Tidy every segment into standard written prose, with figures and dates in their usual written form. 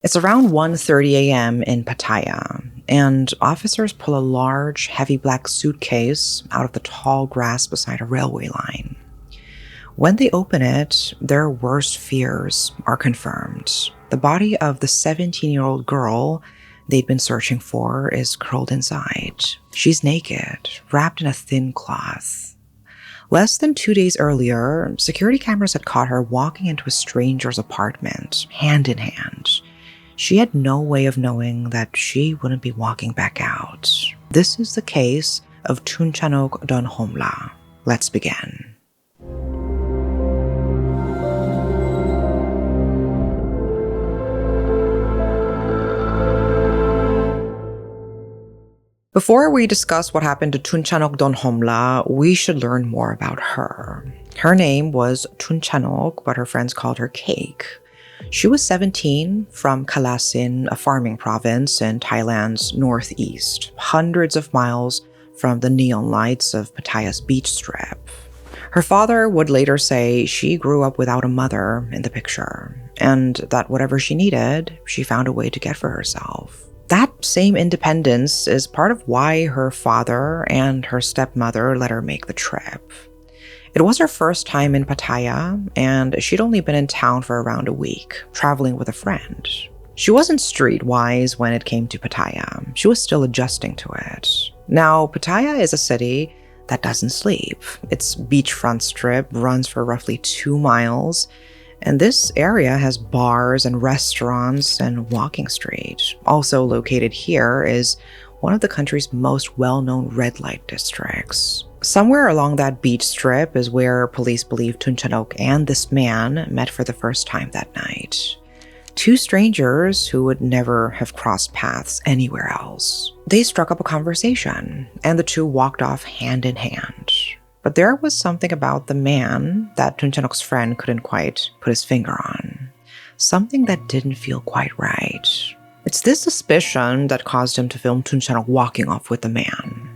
It's around 1:30 a.m. in Pattaya, and officers pull a large, heavy black suitcase out of the tall grass beside a railway line. When they open it, their worst fears are confirmed. The body of the 17-year-old girl they'd been searching for is curled inside. She's naked, wrapped in a thin cloth. Less than 2 days earlier, security cameras had caught her walking into a stranger's apartment, hand in hand. She had no way of knowing that she wouldn't be walking back out. This is the case of Tunchanok Donhomla. Let's begin. Before we discuss what happened to Tunchanok Donhomla, we should learn more about her. Her name was Tunchanok, but her friends called her Cake. She was 17, from Kalasin, a farming province in Thailand's northeast, hundreds of miles from the neon lights of Pattaya's beach strip. Her father would later say she grew up without a mother in the picture, and that whatever she needed, she found a way to get for herself. That same independence is part of why her father and her stepmother let her make the trip. It was her first time in Pattaya, and she'd only been in town for around a week, traveling with a friend. She wasn't streetwise when it came to Pattaya. She was still adjusting to it. Now, Pattaya is a city that doesn't sleep. Its beachfront strip runs for roughly 2 miles, and this area has bars and restaurants and walking street. Also located here is one of the country's most well-known red light districts. Somewhere along that beach strip is where police believe Tunchanok and this man met for the first time that night. Two strangers who would never have crossed paths anywhere else. They struck up a conversation, and the two walked off hand in hand. But there was something about the man that Tunchanok's friend couldn't quite put his finger on. Something that didn't feel quite right. It's this suspicion that caused him to film Tunchanok walking off with the man.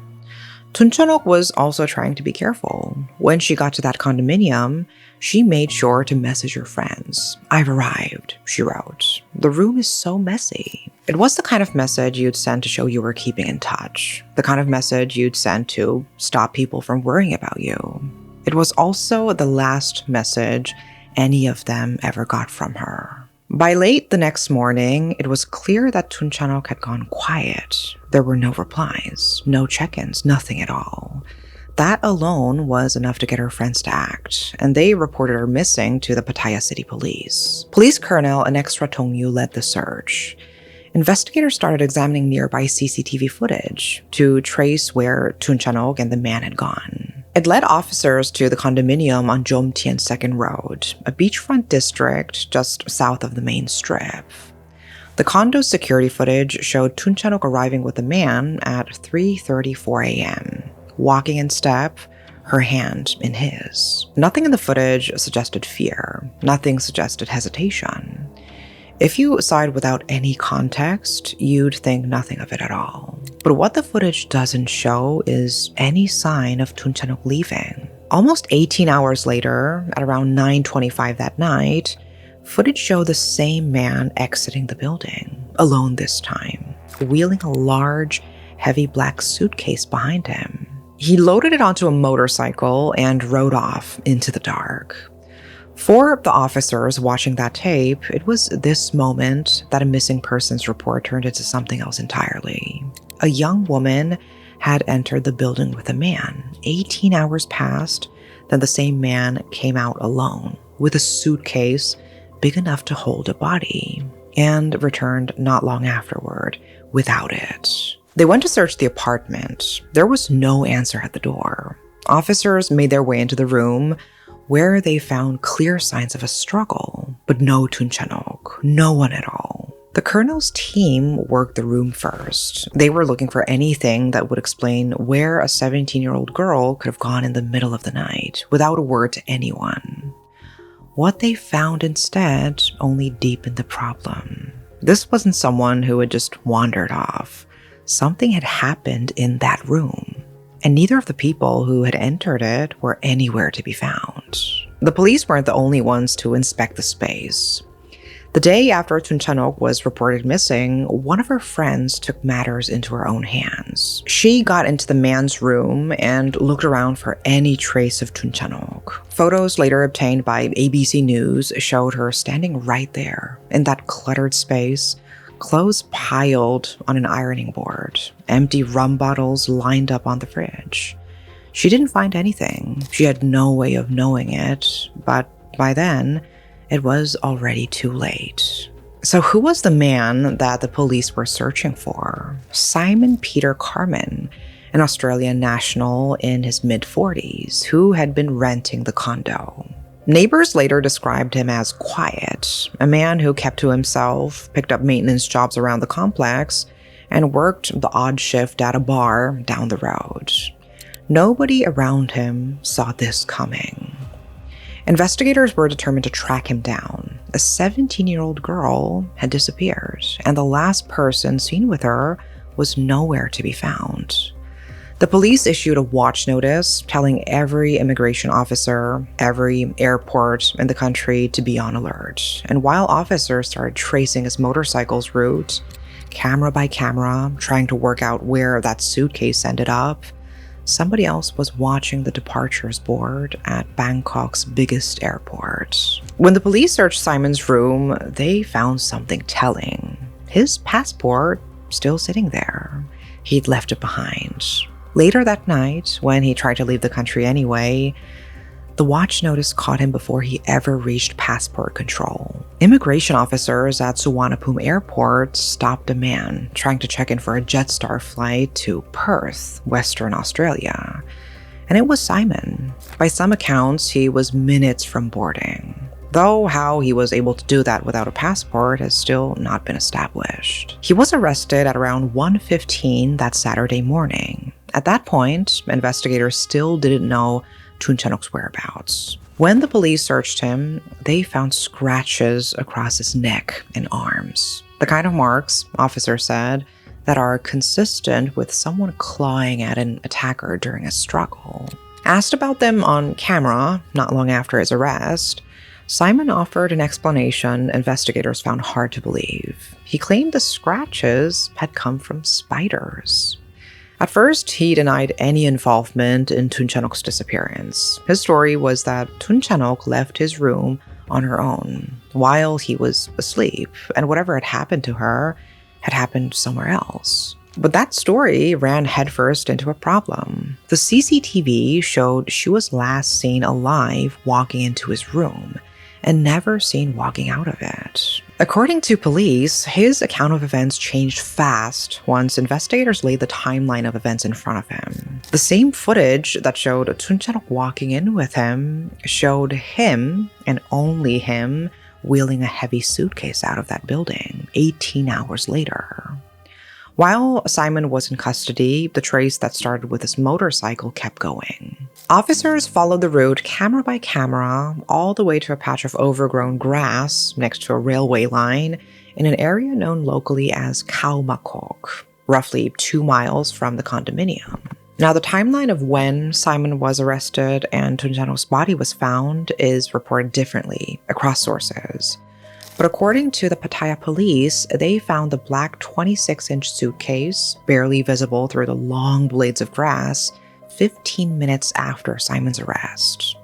Tunchanok was also trying to be careful. When she got to that condominium, she made sure to message her friends. "I've arrived," she wrote. "The room is so messy." It was the kind of message you'd send to show you were keeping in touch. The kind of message you'd send to stop people from worrying about you. It was also the last message any of them ever got from her. By late the next morning, it was clear that Tunchanok had gone quiet. There were no replies, no check-ins, nothing at all. That alone was enough to get her friends to act, and they reported her missing to the Pattaya City Police. Police Colonel Anextra Tongyu led the search. Investigators started examining nearby CCTV footage to trace where Tunchanok and the man had gone. It led officers to the condominium on Jomtien 2nd Road, a beachfront district just south of the main strip. The condo's security footage showed Tunchanok arriving with the man at 3:34 a.m., walking in step, her hand in his. Nothing in the footage suggested fear. Nothing suggested hesitation. If you saw it without any context, you'd think nothing of it at all. But what the footage doesn't show is any sign of Tunchanok leaving. Almost 18 hours later, at around 9:25 that night, footage showed the same man exiting the building, alone this time, wheeling a large, heavy black suitcase behind him. He loaded it onto a motorcycle and rode off into the dark. For the officers watching that tape, it was this moment that a missing persons report turned into something else entirely. A young woman had entered the building with a man. 18 hours passed, then the same man came out alone with a suitcase big enough to hold a body, and returned not long afterward without it. They went to search the apartment. There was no answer at the door. Officers made their way into the room, where they found clear signs of a struggle, but no Tunchanok, no one at all. The colonel's team worked the room first. They were looking for anything that would explain where a 17-year-old girl could have gone in the middle of the night without a word to anyone. What they found instead only deepened the problem. This wasn't someone who had just wandered off. Something had happened in that room, and neither of the people who had entered it were anywhere to be found. The police weren't the only ones to inspect the space. The day after Tunchanok was reported missing, one of her friends took matters into her own hands. She got into the man's room and looked around for any trace of Tunchanok. Photos later obtained by ABC News showed her standing right there in that cluttered space, clothes piled on an ironing board, empty rum bottles lined up on the fridge. She didn't find anything. She had no way of knowing it, but by then, it was already too late. So who was the man that the police were searching for? Simon Peter Carman, an Australian national in his mid-40s who had been renting the condo. Neighbors later described him as quiet, a man who kept to himself, picked up maintenance jobs around the complex, and worked the odd shift at a bar down the road. Nobody around him saw this coming. Investigators were determined to track him down. A 17-year-old girl had disappeared, and the last person seen with her was nowhere to be found. The police issued a watch notice telling every immigration officer, every airport in the country to be on alert. And while officers started tracing his motorcycle's route, camera by camera, trying to work out where that suitcase ended up, somebody else was watching the departures board at Bangkok's biggest airport. When the police searched Simon's room, they found something telling. His passport still sitting there. He'd left it behind. Later that night, when he tried to leave the country anyway, the watch notice caught him before he ever reached passport control. Immigration officers at Suvarnabhumi Airport stopped a man trying to check in for a Jetstar flight to Perth, Western Australia. And it was Simon. By some accounts, he was minutes from boarding. Though how he was able to do that without a passport has still not been established. He was arrested at around 1:15 that Saturday morning. At that point, investigators still didn't know Tunchanok's whereabouts. When the police searched him, they found scratches across his neck and arms. The kind of marks, officers said, that are consistent with someone clawing at an attacker during a struggle. Asked about them on camera not long after his arrest, Simon offered an explanation investigators found hard to believe. He claimed the scratches had come from spiders. At first, he denied any involvement in Tunchanok's disappearance. His story was that Tunchanok left his room on her own while he was asleep, and whatever had happened to her had happened somewhere else. But that story ran headfirst into a problem. The CCTV showed she was last seen alive walking into his room, and never seen walking out of it. According to police, his account of events changed fast once investigators laid the timeline of events in front of him. The same footage that showed Tunchanok walking in with him showed him, and only him, wheeling a heavy suitcase out of that building 18 hours later. While Simon was in custody, the trace that started with his motorcycle kept going. Officers followed the route camera by camera all the way to a patch of overgrown grass next to a railway line in an area known locally as Khao Makok, roughly 2 miles from the condominium. Now, the timeline of when Simon was arrested and Tunchanok's body was found is reported differently across sources. But according to the Pattaya police, they found the black 26-inch suitcase, barely visible through the long blades of grass, 15 minutes after Simon's arrest.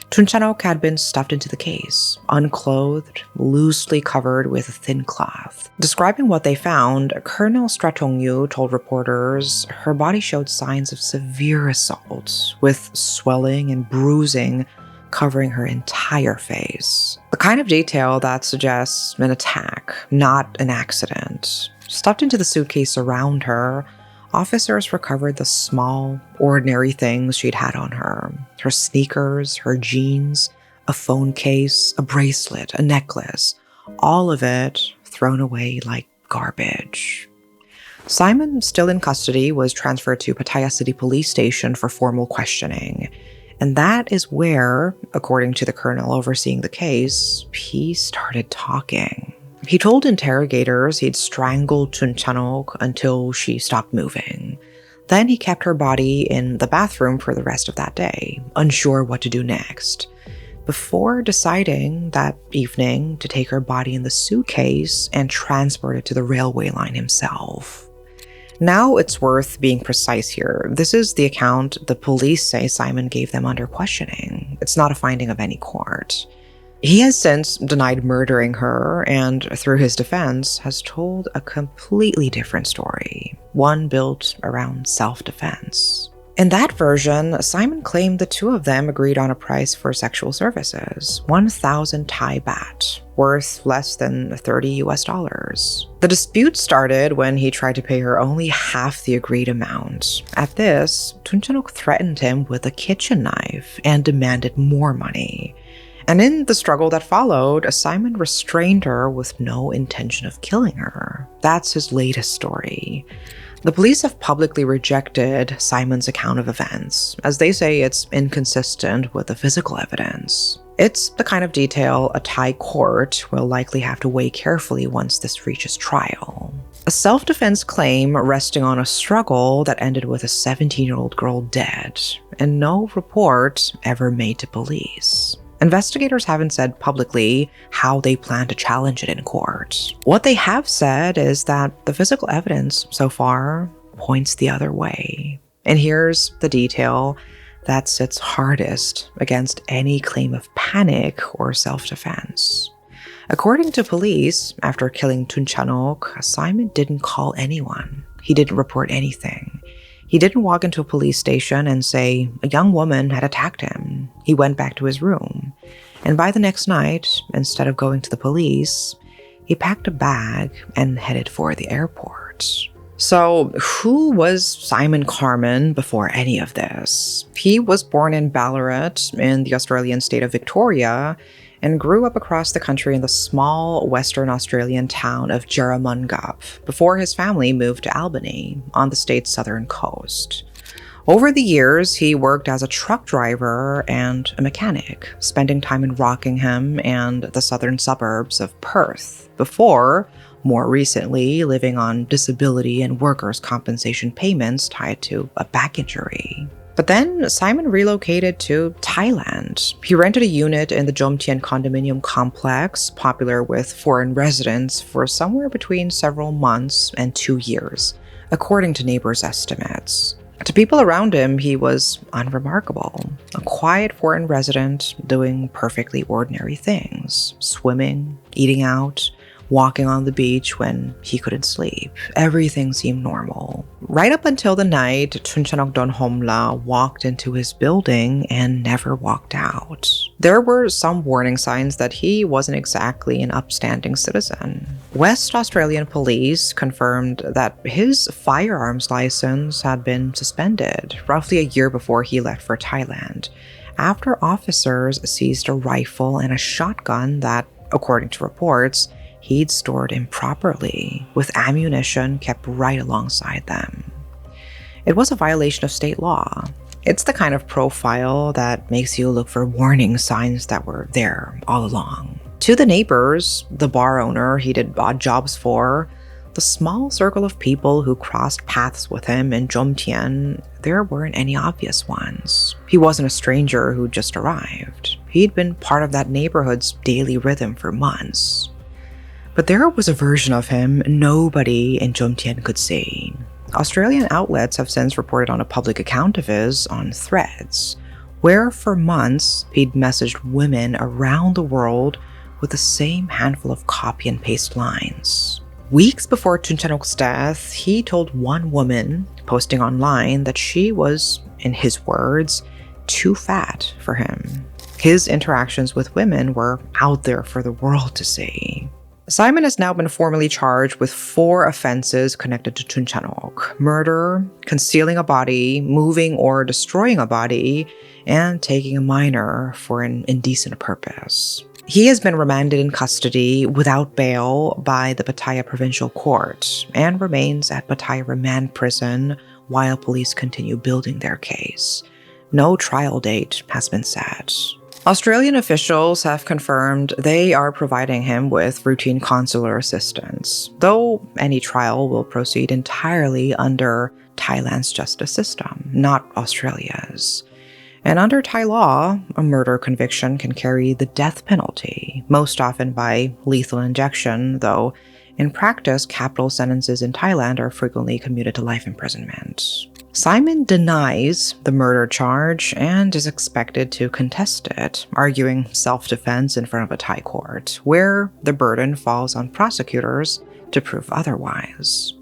Tunchanok had been stuffed into the case, unclothed, loosely covered with a thin cloth. Describing what they found, Colonel Stratongyu told reporters her body showed signs of severe assault, with swelling and bruising covering her entire face. The kind of detail that suggests an attack, not an accident. Stuffed into the suitcase around her, officers recovered the small, ordinary things she'd had on her. Her sneakers, her jeans, a phone case, a bracelet, a necklace. All of it thrown away like garbage. Simon, still in custody, was transferred to Pattaya City Police Station for formal questioning. And that is where, according to the colonel overseeing the case, he started talking. He told interrogators he'd strangled Tunchanok until she stopped moving. Then he kept her body in the bathroom for the rest of that day, unsure what to do next. before deciding that evening to take her body in the suitcase and transport it to the railway line himself. Now it's worth being precise here. This is the account the police say Simon gave them under questioning. It's not a finding of any court. He has since denied murdering her and, through his defense, has told a completely different story, one built around self-defense. In that version, Simon claimed the two of them agreed on a price for sexual services, 1,000 Thai baht, worth less than $30 US. The dispute started when he tried to pay her only half the agreed amount. At this, Tunchanok threatened him with a kitchen knife and demanded more money. And in the struggle that followed, Simon restrained her with no intention of killing her. That's his latest story. The police have publicly rejected Simon's account of events, as they say it's inconsistent with the physical evidence. It's the kind of detail a Thai court will likely have to weigh carefully once this reaches trial. A self-defense claim resting on a struggle that ended with a 17-year-old girl dead, and no report ever made to police. Investigators haven't said publicly how they plan to challenge it in court. What they have said is that the physical evidence so far points the other way. And here's the detail that sits hardest against any claim of panic or self-defense. According to police, after killing Tunchanok, Simon didn't call anyone. He didn't report anything. He didn't walk into a police station and say a young woman had attacked him. He went back to his room. And by the next night, instead of going to the police, he packed a bag and headed for the airport. So, who was Simon Carman before any of this? He was born in Ballarat in the Australian state of Victoria and grew up across the country in the small Western Australian town of Jerramungup before his family moved to Albany on the state's southern coast. Over the years, he worked as a truck driver and a mechanic, spending time in Rockingham and the southern suburbs of Perth, before, more recently, living on disability and workers' compensation payments tied to a back injury. But then Simon relocated to Thailand. He rented a unit in the Jomtien condominium complex, popular with foreign residents, for somewhere between several months and 2 years, according to neighbors' estimates. To people around him, he was unremarkable. A quiet foreign resident doing perfectly ordinary things, swimming, eating out, walking on the beach when he couldn't sleep. Everything seemed normal. Right up until the night Tunchanok Donhomla walked into his building and never walked out. There were some warning signs that he wasn't exactly an upstanding citizen. West Australian police confirmed that his firearms license had been suspended roughly a year before he left for Thailand, after officers seized a rifle and a shotgun that, according to reports, he'd stored improperly, with ammunition kept right alongside them. It was a violation of state law. It's the kind of profile that makes you look for warning signs that were there all along. To the neighbors, the bar owner he did odd jobs for, the small circle of people who crossed paths with him in Jomtien, there weren't any obvious ones. He wasn't a stranger who just arrived. He'd been part of that neighborhood's daily rhythm for months. But there was a version of him nobody in Jomtien could see. Australian outlets have since reported on a public account of his on Threads, where for months he'd messaged women around the world with the same handful of copy and paste lines. Weeks before Tunchanok's death, he told one woman, posting online, that she was, in his words, too fat for him. His interactions with women were out there for the world to see. Simon has now been formally charged with 4 offenses connected to Tunchanok: murder, concealing a body, moving or destroying a body, and taking a minor for an indecent purpose. He has been remanded in custody without bail by the Pattaya Provincial Court and remains at Pattaya Remand Prison while police continue building their case. No trial date has been set. Australian officials have confirmed they are providing him with routine consular assistance, though any trial will proceed entirely under Thailand's justice system, not Australia's. And under Thai law, a murder conviction can carry the death penalty, most often by lethal injection, though in practice, capital sentences in Thailand are frequently commuted to life imprisonment. Simon denies the murder charge and is expected to contest it, arguing self-defense in front of a Thai court, where the burden falls on prosecutors to prove otherwise.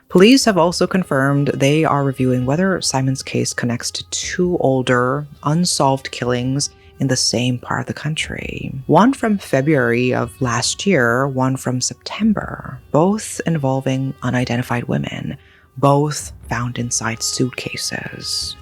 Police have also confirmed they are reviewing whether Simon's case connects to two older, unsolved killings in the same part of the country. One from February of last year, one from September, both involving unidentified women, both found inside suitcases.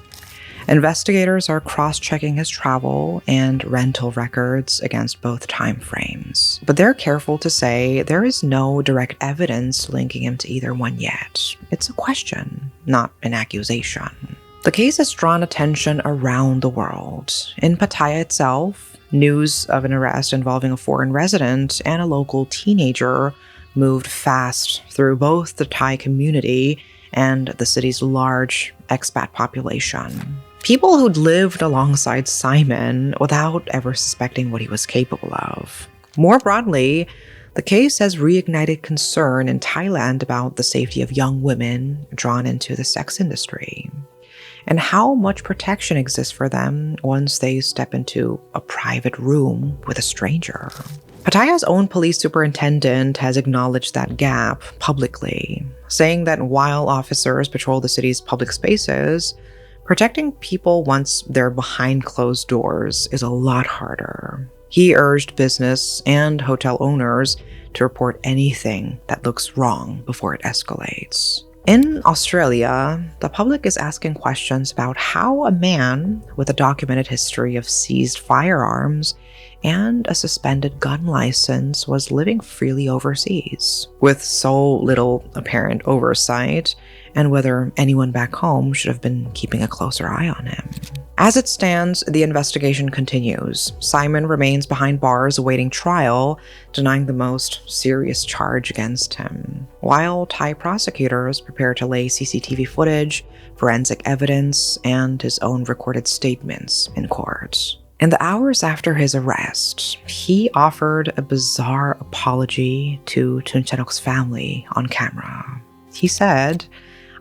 Investigators are cross-checking his travel and rental records against both timeframes, but they're careful to say there is no direct evidence linking him to either one yet. It's a question, not an accusation. The case has drawn attention around the world. In Pattaya itself, news of an arrest involving a foreign resident and a local teenager moved fast through both the Thai community and the city's large expat population. People who'd lived alongside Simon without ever suspecting what he was capable of. More broadly, the case has reignited concern in Thailand about the safety of young women drawn into the sex industry, and how much protection exists for them once they step into a private room with a stranger. Pattaya's own police superintendent has acknowledged that gap publicly, saying that while officers patrol the city's public spaces, protecting people once they're behind closed doors is a lot harder. He urged business and hotel owners to report anything that looks wrong before it escalates. In Australia, the public is asking questions about how a man with a documented history of seized firearms and a suspended gun license was living freely overseas, with so little apparent oversight, and whether anyone back home should have been keeping a closer eye on him. As it stands, the investigation continues. Simon remains behind bars awaiting trial, denying the most serious charge against him, while Thai prosecutors prepare to lay CCTV footage, forensic evidence, and his own recorded statements in court. In the hours after his arrest, he offered a bizarre apology to Tunchanok's family on camera. He said,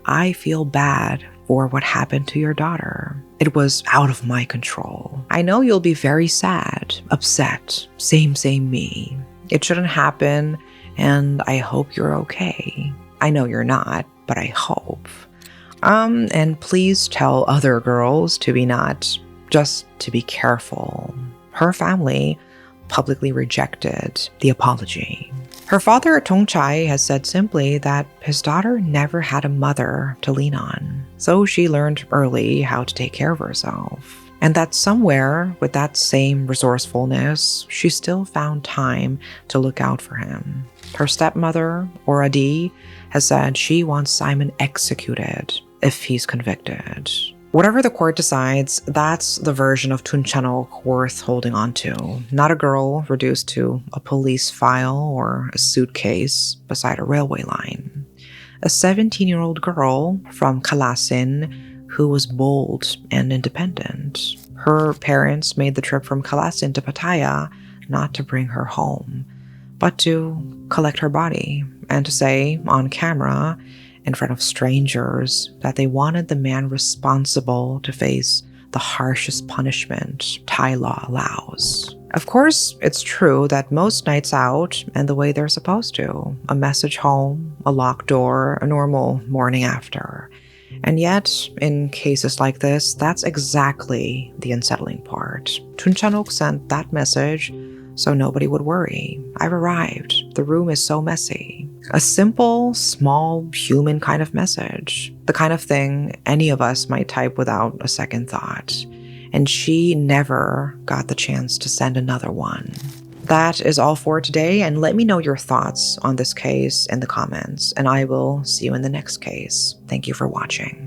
"I feel bad for what happened to your daughter. It was out of my control. I know you'll be very sad, upset, same me. It shouldn't happen, and I hope you're okay. I know you're not, but I hope. And please tell other girls to be not, just to be careful." Her family publicly rejected the apology. Her father, Thongchai, has said simply that his daughter never had a mother to lean on, so she learned early how to take care of herself. And that somewhere, with that same resourcefulness, she still found time to look out for him. Her stepmother, Oradi, has said she wants Simon executed if he's convicted. Whatever the court decides, that's the version of Tunchanok worth holding on to. Not a girl reduced to a police file or a suitcase beside a railway line. A 17-year-old girl from Kalasin who was bold and independent. Her parents made the trip from Kalasin to Pattaya not to bring her home, but to collect her body and to say on camera in front of strangers that they wanted the man responsible to face the harshest punishment Thai law allows. Of course, it's true that most nights out end the way they're supposed to. A message home, a locked door, a normal morning after. And yet, in cases like this, that's exactly the unsettling part. Tunchanok sent that message so nobody would worry. I've arrived. The room is so messy. A simple, small, human kind of message. The kind of thing any of us might type without a second thought. And she never got the chance to send another one. That is all for today, and let me know your thoughts on this case in the comments, and I will see you in the next case. Thank you for watching.